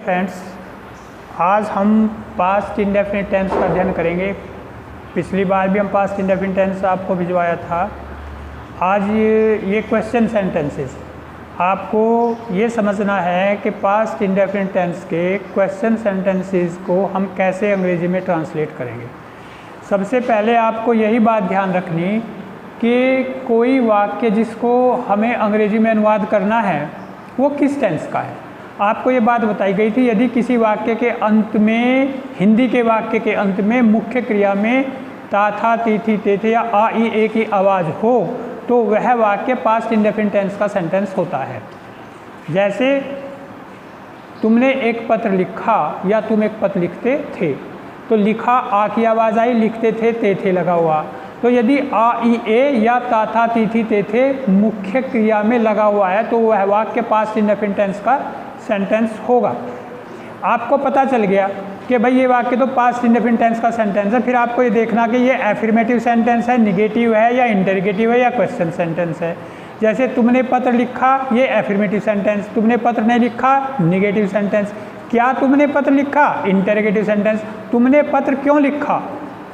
Friends, आज हम past indefinite tense का अध्ययन करेंगे। पिछली बार भी हम पास्ट इंडेफिनिट टेंस आपको भिजवाया था। आज ये क्वेश्चन सेंटेंसेस आपको ये समझना है कि पास्ट इंडेफिनिट टेंस के क्वेश्चन सेंटेंसेस को हम कैसे अंग्रेजी में ट्रांसलेट करेंगे। सबसे पहले आपको यही बात ध्यान रखनी कि कोई वाक्य जिसको हमें अंग्रेजी में अनुवाद करना है वो किस टेंस का है। आपको ये बात बताई गई थी, यदि किसी वाक्य के अंत में, हिंदी के वाक्य के अंत में मुख्य क्रिया में ता, था, ती, थी, ते, थे या आ, ई, ए की आवाज़ हो तो वह वाक्य पास्ट इंडेफिनिट टेंस का सेंटेंस होता है। जैसे तुमने एक पत्र लिखा या तुम एक पत्र लिखते थे, तो लिखा आ की आवाज़ आई, लिखते थे ते थे लगा हुआ। तो यदि आ, ई, ए या ता, था, ती, थी, ते थे मुख्य क्रिया में लगा हुआ है तो वह वाक्य पास्ट इंडेफिनिट टेंस का सेंटेंस होगा। आपको पता चल गया कि भाई ये वाक्य तो पास्ट इंडेफिनिट टेंस का सेंटेंस है। फिर आपको ये देखना कि ये एफर्मेटिव सेंटेंस है, निगेटिव है या इंटरोगेटिव है या क्वेश्चन सेंटेंस है। जैसे तुमने पत्र लिखा, ये एफर्मेटिव सेंटेंस, तुमने पत्र नहीं लिखा, निगेटिव सेंटेंस। क्या तुमने पत्र लिखा, इंटरोगेटिव सेंटेंस। तुमने पत्र क्यों लिखा,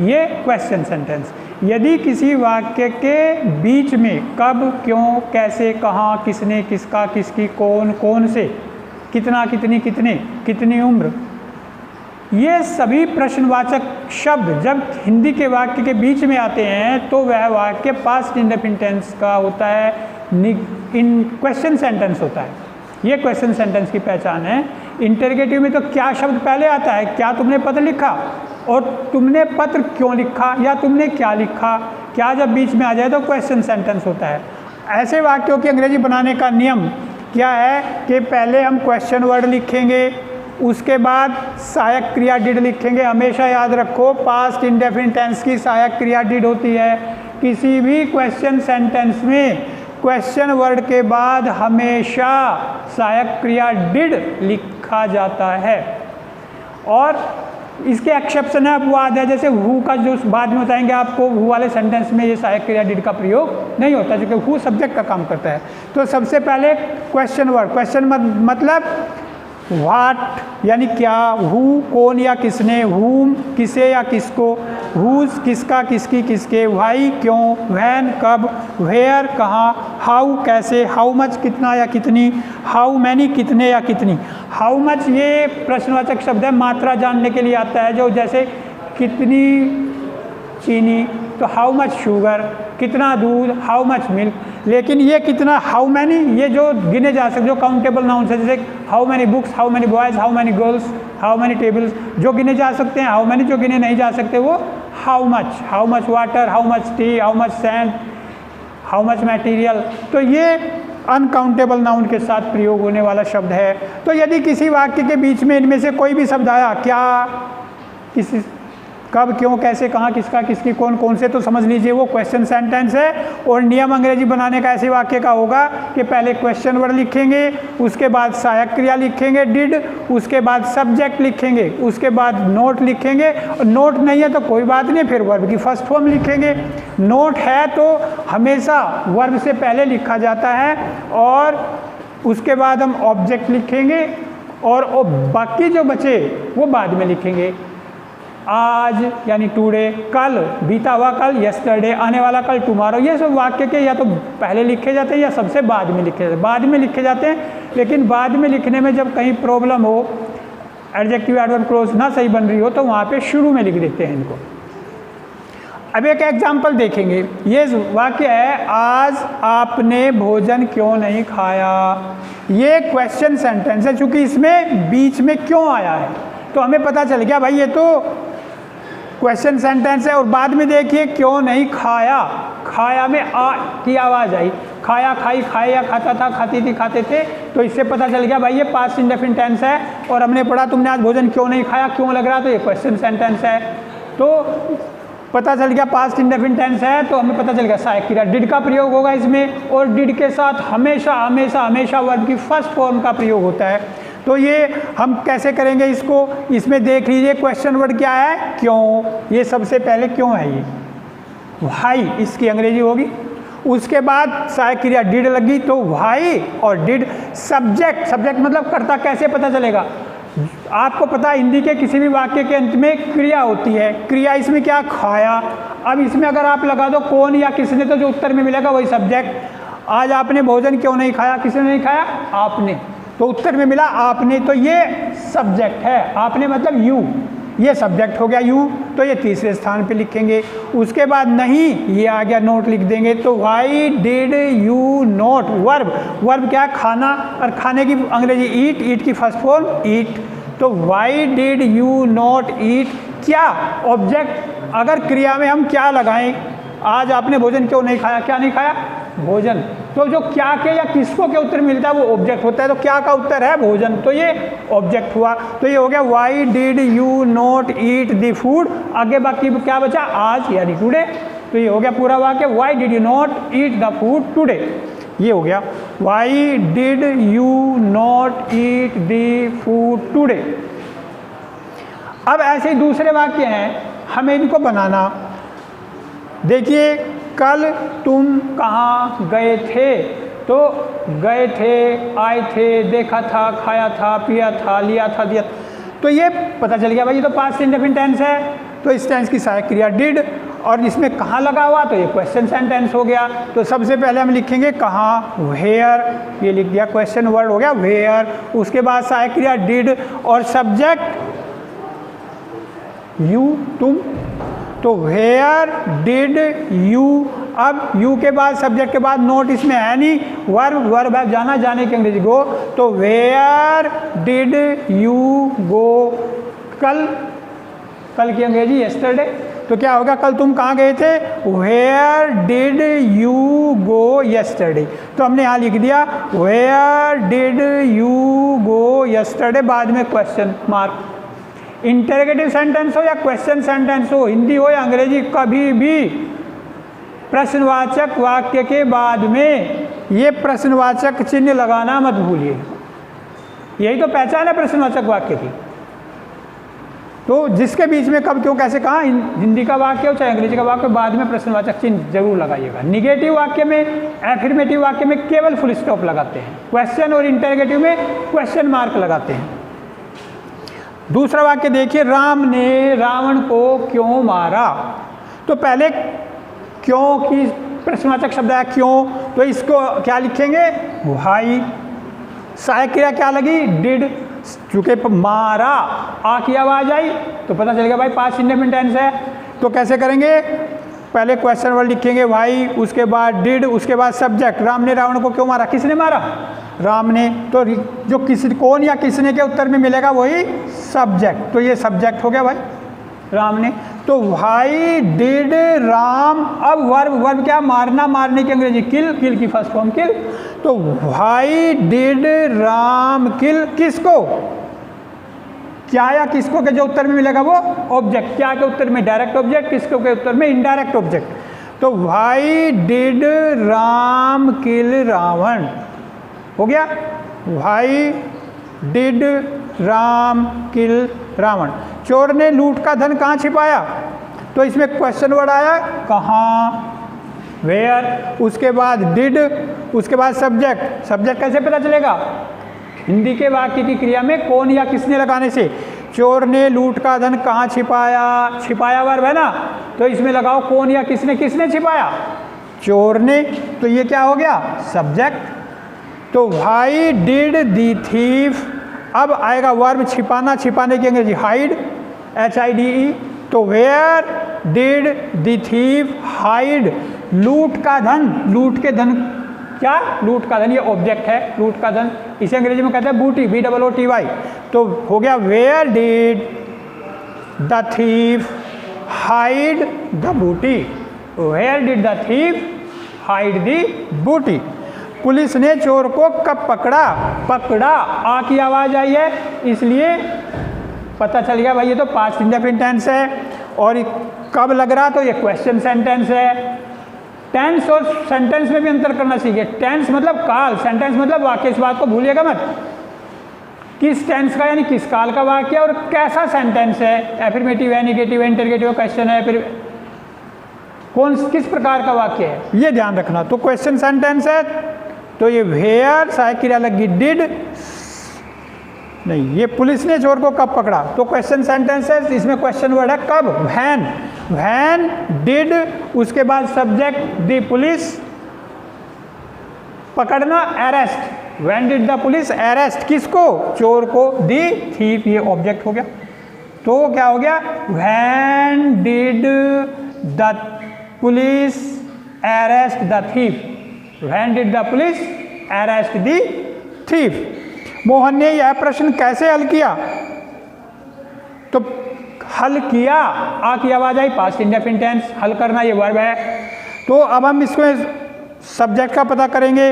ये क्वेश्चन सेंटेंस। यदि किसी वाक्य के बीच में कब, क्यों, कैसे, कहाँ, किसने, किसका, किसकी, कौन, कौन से, कितना, कितनी, कितने, कितनी उम्र, ये सभी प्रश्नवाचक शब्द जब हिंदी के वाक्य के बीच में आते हैं तो वह वाक्य पास्ट इंडेफिनिट टेंस का होता है, इन क्वेश्चन सेंटेंस होता है। ये क्वेश्चन सेंटेंस की पहचान है। इंटरोगेटिव में तो क्या शब्द पहले आता है, क्या तुमने पत्र लिखा, और तुमने पत्र क्यों लिखा या तुमने क्या लिखा। क्या जब बीच में आ जाए तो क्वेश्चन सेंटेंस होता है। ऐसे वाक्यों की अंग्रेजी बनाने का नियम क्या है कि पहले हम क्वेश्चन वर्ड लिखेंगे, उसके बाद सहायक क्रिया डिड लिखेंगे। हमेशा याद रखो पास्ट इंडेफिनिट टेंस की सहायक क्रिया डिड होती है। किसी भी क्वेश्चन सेंटेंस में क्वेश्चन वर्ड के बाद हमेशा सहायक क्रिया डिड लिखा जाता है। और इसके एक्सेप्शन है, अपवाद है। जैसे हु का जो बाद में बताएंगे आपको, हु वाले सेंटेंस में ये सहायक क्रिया डिड का प्रयोग नहीं होता क्योंकि हु सब्जेक्ट का काम करता है। तो सबसे पहले क्वेश्चन वर्ड, क्वेश्चन मतलब व्हाट यानी क्या, हु कौन या किसने, हुम किसे या किसको, हुज किसका, किसकी, किसके, व्हाई क्यों, व्हेन कब, वेयर कहाँ, हाउ कैसे, हाउ मच कितना या कितनी, हाउ मैनी कितने या कितनी। हाउ मच ये प्रश्नवाचक शब्द है, मात्रा जानने के लिए आता है। जो जैसे कितनी चीनी तो हाउ मच शुगर, कितना दूध हाउ मच मिल्क। लेकिन ये कितना, हाउ मैनी, ये जो गिने जा सकते, जो काउंटेबल नाउन्स है, जैसे how many books, how many boys, how many girls, how many tables, जो गिने जा सकते हैं। हाउ मैनी जो गिने नहीं जा सकते वो how much water, how much T, how much sand, how much material. तो ये अनकाउंटेबल नाउन के साथ प्रयोग होने वाला शब्द है। तो यदि किसी वाक्य के बीच में इनमें से कोई भी शब्द आया, क्या, किसी, कब, क्यों, कैसे, कहाँ, किसका, किसकी, कौन, कौन से, तो समझ लीजिए वो क्वेश्चन सेंटेंस है। और नियम अंग्रेजी बनाने का ऐसे वाक्य का होगा कि पहले क्वेश्चन वर्ड लिखेंगे, उसके बाद सहायक क्रिया लिखेंगे डिड, उसके बाद सब्जेक्ट लिखेंगे, उसके बाद नोट लिखेंगे। और नोट नहीं है तो कोई बात नहीं, फिर वर्ब की फर्स्ट फॉर्म लिखेंगे। नोट है तो हमेशा वर्ब से पहले लिखा जाता है और उसके बाद हम ऑब्जेक्ट लिखेंगे और बाकी जो बचे वो बाद में लिखेंगे। आज यानी टुडे, कल बीता हुआ कल, यस्टरडे आने वाला कल, टुमारो। ये सब वाक्य के या तो पहले लिखे जाते हैं या सबसे बाद में लिखे जाते हैं। बाद में लिखे जाते हैं, लेकिन बाद में लिखने में जब कहीं प्रॉब्लम हो, एडजेक्टिव एडवर्ब क्लोज ना सही बन रही हो तो वहाँ पे शुरू में लिख देते हैं इनको। अब एक एग्जाम्पल देखेंगे। ये वाक्य है, आज आपने भोजन क्यों नहीं खाया। ये क्वेश्चन सेंटेंस है। चूँकि इसमें बीच में क्यों आया है तो हमें पता चल गया भाई ये तो क्वेश्चन सेंटेंस है। और बाद में देखिए क्यों नहीं खाया, खाया में आ की आवाज़ आई, खाया, खाई, खाए या खाता था, खाती थी, खाते थे। तो इससे पता चल गया भाई ये पास्ट इंडेफिनिट टेंस है। और हमने पढ़ा तुमने आज भोजन क्यों नहीं खाया, क्यों लग रहा, तो ये क्वेश्चन सेंटेंस है। तो पता चल गया पास्ट इंडेफिनिट टेंस है। तो हमें पता चल गया सहायक क्रिया डिड का प्रयोग होगा इसमें। और डिड के साथ हमेशा हमेशा हमेशा वर्ब की फर्स्ट फॉर्म का प्रयोग होता है। तो ये हम कैसे करेंगे इसको, इसमें देख लीजिए क्वेश्चन वर्ड क्या है, क्यों। ये सबसे पहले क्यों है, ये व्हाई इसकी अंग्रेजी होगी। उसके बाद सहायक क्रिया डिड लगी तो व्हाई और डिड। सब्जेक्ट, सब्जेक्ट मतलब कर्ता, कैसे पता चलेगा, आपको पता है हिंदी के किसी भी वाक्य के अंत में क्रिया होती है, क्रिया इसमें क्या, खाया। अब इसमें अगर आप लगा दो कौन या किसने, तो जो उत्तर में मिलेगा वही सब्जेक्ट। आज आपने भोजन क्यों नहीं खाया, किसने नहीं खाया, आपने, तो उत्तर में मिला आपने, तो ये सब्जेक्ट है। आपने मतलब यू, ये सब्जेक्ट हो गया यू, तो ये तीसरे स्थान पे लिखेंगे। उसके बाद नहीं, ये आ गया नोट लिख देंगे। तो why did you note, verb, verb क्या है, खाना, और खाने की अंग्रेजी ईट, ईट की फर्स्ट फॉर्म ईट। तो why did you not eat, क्या ऑब्जेक्ट, अगर क्रिया में हम क्या लगाएं, आज आपने भोजन क्यों नहीं खाया, क्या नहीं खाया, भोजन। तो जो क्या के या किसको के उत्तर मिलता है वो ऑब्जेक्ट होता है, तो क्या का उत्तर है भोजन, तो ये ऑब्जेक्ट हुआ। तो ये हो गया why did you not eat the food. आगे बाकी क्या बचा, आज यानी टुडे। तो ये हो गया पूरा वाक्य, why did you not eat the food today, ये हो गया why did you not eat the food today. अब ऐसे ही दूसरे वाक्य हैं, हमें इनको बनाना। देखिए, कल तुम कहाँ गए थे, तो गए थे, आए थे, देखा था, खाया था, पिया था, लिया था, दिया। तो ये पता चल गया भाई, ये तो पास्ट इंडेफिनिट टेंस है, तो इस टेंस की सहायक क्रिया डिड, और इसमें कहाँ लगा हुआ, तो ये क्वेश्चन सेंटेंस हो गया। तो सबसे पहले हम लिखेंगे कहाँ, वेयर, ये लिख दिया, क्वेश्चन वर्ड हो गया वेयर। उसके बाद सहायक क्रिया डिड, और सब्जेक्ट यू, तुम, तो वेयर डिड यू। अब यू के बाद सब्जेक्ट के बाद नोट इसमें है नहीं, वर्ब, वर्ब है जाना, जाने की अंग्रेजी गो, तो वेयर डिड यू गो, कल, कल की अंग्रेजी यस्टरडे। तो क्या होगा, कल तुम कहाँ गए थे, where did you go yesterday. तो हमने यहाँ लिख दिया where did you go yesterday, बाद में क्वेश्चन मार्क। इंटरोगेटिव सेंटेंस हो या क्वेश्चन सेंटेंस हो, हिंदी हो या अंग्रेजी, कभी भी प्रश्नवाचक वाक्य के बाद में ये प्रश्नवाचक चिन्ह लगाना मत भूलिए। यही तो पहचान है प्रश्नवाचक वाक्य की। तो जिसके बीच में कब, क्यों, कैसे, कहाँ, हिंदी का वाक्य हो चाहे अंग्रेजी का वाक्य, बाद में प्रश्नवाचक चिन्ह जरूर लगाइएगा। निगेटिव वाक्य में, एफर्मेटिव वाक्य में केवल फुल स्टॉप लगाते हैं, क्वेश्चन और इंटरोगेटिव में क्वेश्चन मार्क लगाते हैं। दूसरा वाक्य देखिए, राम ने रावण को क्यों मारा। तो पहले क्यों की प्रश्नवाचक शब्द है क्यों, तो इसको क्या लिखेंगे, व्हाई। सहायक क्रिया क्या लगी, डिड, चूंकि मारा आ की आवाज आई तो पता चल गया भाई पास्ट इंडेफिनिट टेंस है। तो कैसे करेंगे, पहले क्वेश्चन वर्ड लिखेंगे व्हाई, उसके बाद डिड, उसके बाद सब्जेक्ट। राम ने रावण को क्यों मारा, किसने मारा, राम ने। तो जो किस, कौन या किसने के उत्तर में मिलेगा वही सब्जेक्ट, तो ये सब्जेक्ट हो गया भाई, राम ने। तो व्हाई डिड राम, अब वर्ब, वर्ब क्या, मारना, मारने की अंग्रेजी किल, किल की फर्स्ट फॉर्म किल। तो व्हाई डिड राम किल, किसको, क्या या किसको के जो उत्तर में मिलेगा वो ऑब्जेक्ट, क्या के उत्तर में डायरेक्ट ऑब्जेक्ट, किसको के उत्तर में इनडायरेक्ट ऑब्जेक्ट। तो व्हाई डिड राम किल रावण, हो गया व्हाई डिड राम किल रावण। चोर ने लूट का धन कहाँ छिपाया, तो इसमें क्वेश्चन वर्ड आया कहाँ, वेयर। उसके बाद डिड, उसके बाद सब्जेक्ट। सब्जेक्ट कैसे पता चलेगा, हिंदी के वाक्य की क्रिया में कौन या किसने लगाने से। चोर ने लूट का धन कहाँ छिपाया, छिपाया वर्ब है ना, तो इसमें लगाओ कौन या किसने, किसने छिपाया, चोर ने। तो ये क्या हो गया, सब्जेक्ट। तो व्हाई डिड दी थीफ, अब आएगा वर्ब छिपाना, छिपाने की अंग्रेजी हाइड, HIDE। तो where did the thief hide लूट का धन, लूट के धन, क्या, लूट का धन, ये ऑब्जेक्ट है, लूट का धन, इसे अंग्रेजी में कहते हैं बूटी, BOOTY। तो हो गया where did the thief hide the booty, where did the thief hide the booty. Police ने चोर को कब पकड़ा, पकड़ा आ की आवाज आई है इसलिए पता चल गया भाई ये तो पास्ट इंडेफिनिट टेंस है। और कब लग रहा, तो ये क्वेश्चन सेंटेंस है। टेंस और सेंटेंस में भी अंतर करना सीखिए। टेंस मतलब काल, सेंटेंस मतलब वाक्य, इस बात को भूलिएगा मत। किस टेंस का यानी किस काल का वाक्य और कैसा सेंटेंस है, एफर्मेटिव है, नेगेटिव है, इंटरोगेटिव क्वेश्चन है, फिर कौन किस प्रकार का वाक्य है, ये ध्यान रखना। तो क्वेश्चन सेंटेंस है तो ये वेयर, सहायक क्रिया लगी डिड, नहीं, ये पुलिस ने चोर को कब पकड़ा, तो क्वेश्चन सेंटेंस है, इसमें क्वेश्चन वर्ड है कब, व्हेन डिड, उसके बाद सब्जेक्ट द पुलिस, पकड़ना arrest, when did the police arrest, किसको, चोर को, द थीफ, ये ऑब्जेक्ट हो गया। तो क्या हो गया, when did the police arrest the thief, when did the police arrest the thief. Mohan ने यह प्रश्न कैसे हल किया, तो हल किया, आ की आवाज आई, पास्ट इंडेफिनिट टेंस, हल करना ये वर्ब है। तो अब हम इसको सब्जेक्ट का पता करेंगे,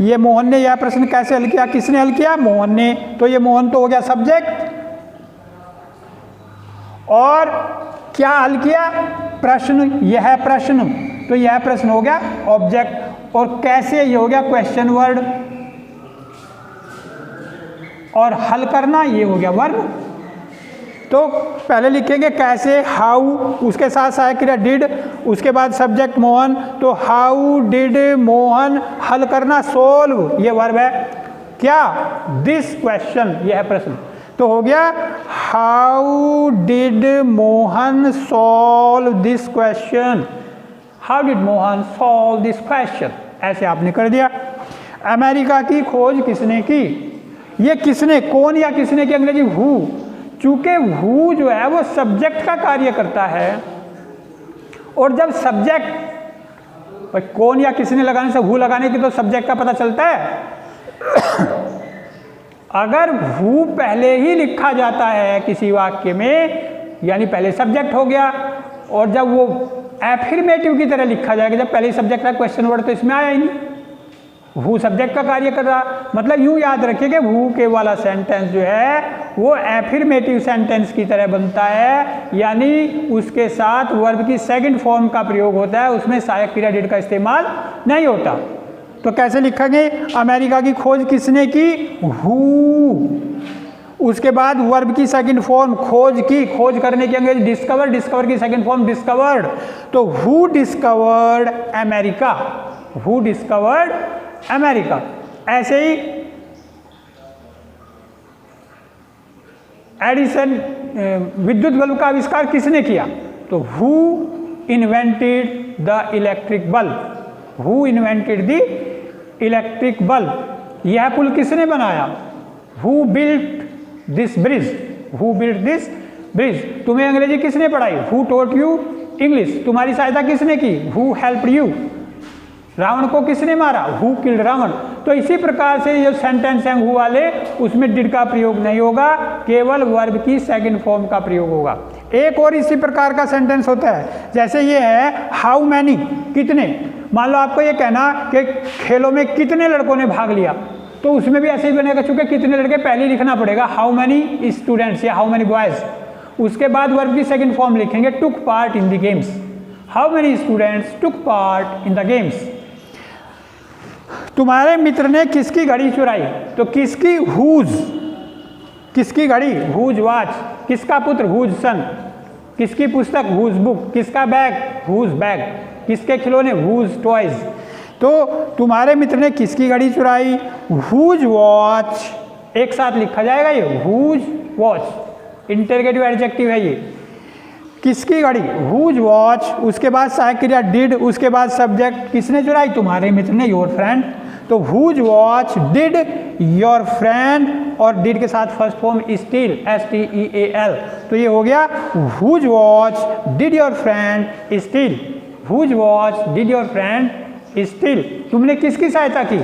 ये मोहन ने यह प्रश्न कैसे हल किया, किसने हल किया, मोहन ने, तो ये मोहन तो हो गया सब्जेक्ट, और क्या हल किया, प्रश्न, यह प्रश्न, तो यह प्रश्न हो गया ऑब्जेक्ट, और कैसे, ये हो गया क्वेश्चन वर्ड, और हल करना ये हो गया वर्ब। तो पहले लिखेंगे कैसे, हाउ, उसके साथ सहायक क्रिया डिड, उसके बाद सब्जेक्ट मोहन, तो हाउ डिड मोहन, हल करना सोल्व, ये वर्ब है, क्या, दिस क्वेश्चन, यह प्रश्न, तो हो गया how did Mohan solve this question, how did Mohan solve this question, ऐसे आपने कर दिया। अमेरिका की खोज किसने की, ये किसने, कौन या किसने की अंग्रेजी हु, चूंकि हु जो है वो सब्जेक्ट का कार्य करता है, और जब सब्जेक्ट, कौन या किसने लगाने से हु लगाने की तो सब्जेक्ट का पता चलता है। अगर हु पहले ही लिखा जाता है किसी वाक्य में, यानी पहले सब्जेक्ट हो गया, और जब वो एफर्मेटिव की तरह लिखा जाएगा, जब पहले सब्जेक्ट का क्वेश्चन वर्ड, तो इसमें आया ही नहीं, हु सब्जेक्ट का कार्य कर रहा, मतलब यूं याद रखिए कि हु के वाला सेंटेंस जो है वो एफर्मेटिव सेंटेंस की तरह बनता है, यानी उसके साथ वर्ब की सेकंड फॉर्म का प्रयोग होता है, उसमें सहायक क्रिया डिड का इस्तेमाल नहीं होता। तो कैसे लिखेंगे, अमेरिका की खोज किसने की, हु, उसके बाद वर्ब की सेकंड फॉर्म खोज की, खोज करने की अंग्रेजी डिस्कवर, डिस्कवर की सेकंड फॉर्म डिस्कवर्ड, तो who discovered America, who discovered America. ऐसे ही एडिसन, विद्युत बल्ब का आविष्कार किसने किया, तो who invented the electric bulb, who invented the electric bulb. यह पुल किसने बनाया, who built this bridge, who built this bridge. तुम्हें अंग्रेजी किसने पढ़ाई, हु टॉट यू इंग्लिश। तुम्हारी सहायता किसने की, हु हेल्प्ड यू। रावण को किसने मारा, हु किल्ड रावण। तो इसी प्रकार से जो सेंटेंस हैं हु वाले, उसमें डिड का प्रयोग नहीं होगा, केवल वर्ब की सेकंड फॉर्म का प्रयोग होगा। एक और इसी प्रकार का सेंटेंस होता है, जैसे ये है हाउ मैनी, कितने। मान लो आपको ये कहना कि खेलों में कितने लड़कों ने भाग लिया, तो उसमें भी ऐसे ही बनेगा, चूंकि कितने लड़के पहले लिखना पड़ेगा, हाउ मैनी स्टूडेंट्स या हाउ मैनी बॉयज। उसके बाद वर्ब की सेकंड फॉर्म लिखेंगे took part in the games, how many students took part in the games. तुम्हारे मित्र ने किसकी घड़ी चुराई, तो किसकी, हुज, किसकी घड़ी, हुज वॉच। किसका पुत्र, हुज सन। किसकी पुस्तक, हुज बुक। किसका बैग, हुज बैग। किसके खिलौने, हुज टॉयज। तो तुम्हारे मित्र ने किसकी घड़ी चुराई, हुज वॉच, एक साथ लिखा जाएगा ये, हुज वॉच, इंटरगेटिव एडजेक्टिव है ये। किसकी घड़ी, हुज वॉच, उसके बाद सहायक क्रिया डिड, उसके बाद सब्जेक्ट, किसने चुराई, तुम्हारे मित्र ने, योर फ्रेंड। तो whose watch did your friend, और डिड के साथ फर्स्ट फॉर्म स्टील, STEAL। तो ये हो गया whose watch did your friend steal, whose watch did your friend steal. तुमने किसकी सहायता की,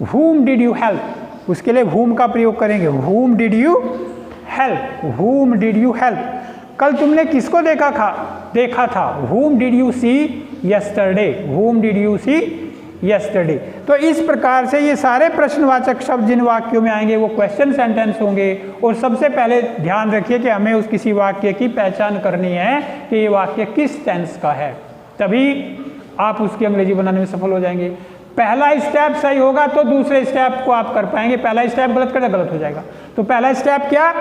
whom did you help, उसके लिए whom का प्रयोग करेंगे, whom did you help, whom did you help। कल तुमने किसको देखा था, whom did you see yesterday, whom did you see yesterday। तो इस प्रकार से ये सारे प्रश्नवाचक शब्द जिन वाक्यों में आएंगे वो क्वेश्चन सेंटेंस होंगे। और सबसे पहले ध्यान रखिए कि हमें उस किसी वाक्य की पहचान करनी है कि ये वाक्य किस टेंस का है, तभी आप उसकी अंग्रेजी बनाने में सफल हो जाएंगे। पहला स्टेप सही होगा तो दूसरे स्टेप को आप कर पाएंगे, पहला स्टेप गलत कर गलत हो जाएगा। तो पहला स्टेप क्या,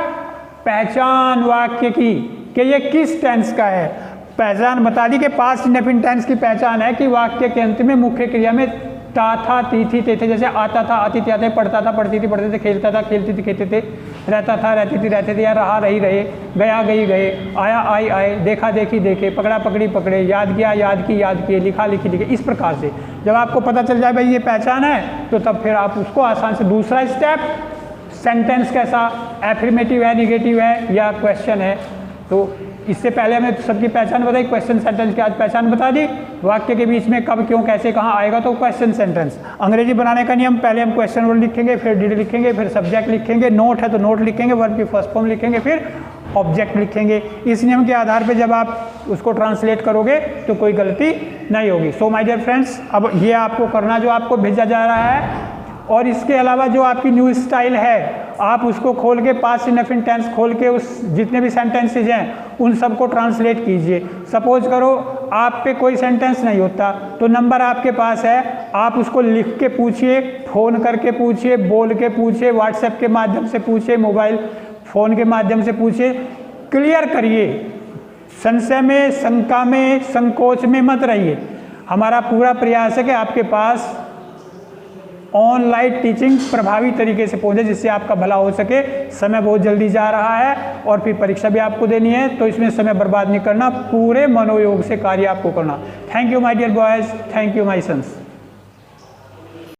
पहचान वाक्य की कि ये किस टेंस का है। पहचान बता दी कि पास्ट इंडेफिनिट टेंस की पहचान है कि वाक्य के अंत में मुख्य क्रिया में ता था ती थी ते थे, जैसे आता था आती थी आते, पढ़ता था पढ़ती थी पढ़ते थे, खेलता था खेलती थी खेलते थे, रहता था रहती थी रहते थे, या रहा रही रहे, गया गई गए, आया आई आए, देखा देखी देखे, पकड़ा पकड़ी पकड़े, याद किया याद की याद किए, लिखा लिखी लिखे। इस प्रकार से जब आपको पता चल जाए भाई ये पहचान है, तो तब फिर आप उसको आसान से दूसरा स्टेप, सेंटेंस कैसा, एफर्मेटिव है, निगेटिव है या क्वेश्चन है। तो इससे पहले हमने सबकी पहचान बताई, क्वेश्चन सेंटेंस की आज पहचान बता दी। वाक्य के बीच में कब क्यों कैसे कहाँ आएगा तो क्वेश्चन सेंटेंस। अंग्रेजी बनाने का नियम, पहले हम क्वेश्चन वर्ड लिखेंगे, फिर डिड लिखेंगे, फिर सब्जेक्ट लिखेंगे, नोट है तो नोट लिखेंगे, वर्ब की फर्स्ट फॉर्म लिखेंगे, फिर ऑब्जेक्ट लिखेंगे। इस नियम के आधार पर जब आप उसको ट्रांसलेट करोगे तो कोई गलती नहीं होगी। सो माय डियर फ्रेंड्स, अब ये आपको करना जो आपको भेजा जा रहा है, और इसके अलावा जो आपकी न्यू स्टाइल है आप उसको खोल के पास्ट इंडेफिनिट टेंस खोल के उस जितने भी सेंटेंसेज हैं उन सबको ट्रांसलेट कीजिए। सपोज करो आप पे कोई सेंटेंस नहीं होता तो नंबर आपके पास है, आप उसको लिख के पूछिए, फ़ोन करके पूछिए, बोल के पूछिए, व्हाट्सएप के माध्यम से पूछिए, मोबाइल फ़ोन के माध्यम से पूछिए, क्लियर करिए। संशय में, शंका में, संकोच में मत रहिए। हमारा पूरा प्रयास है कि आपके पास ऑनलाइन टीचिंग प्रभावी तरीके से पहुंचे, जिससे आपका भला हो सके। समय बहुत जल्दी जा रहा है और फिर परीक्षा भी आपको देनी है, तो इसमें समय बर्बाद नहीं करना, पूरे मनोयोग से कार्य आपको करना। Thank you my dear boys, thank you my sons.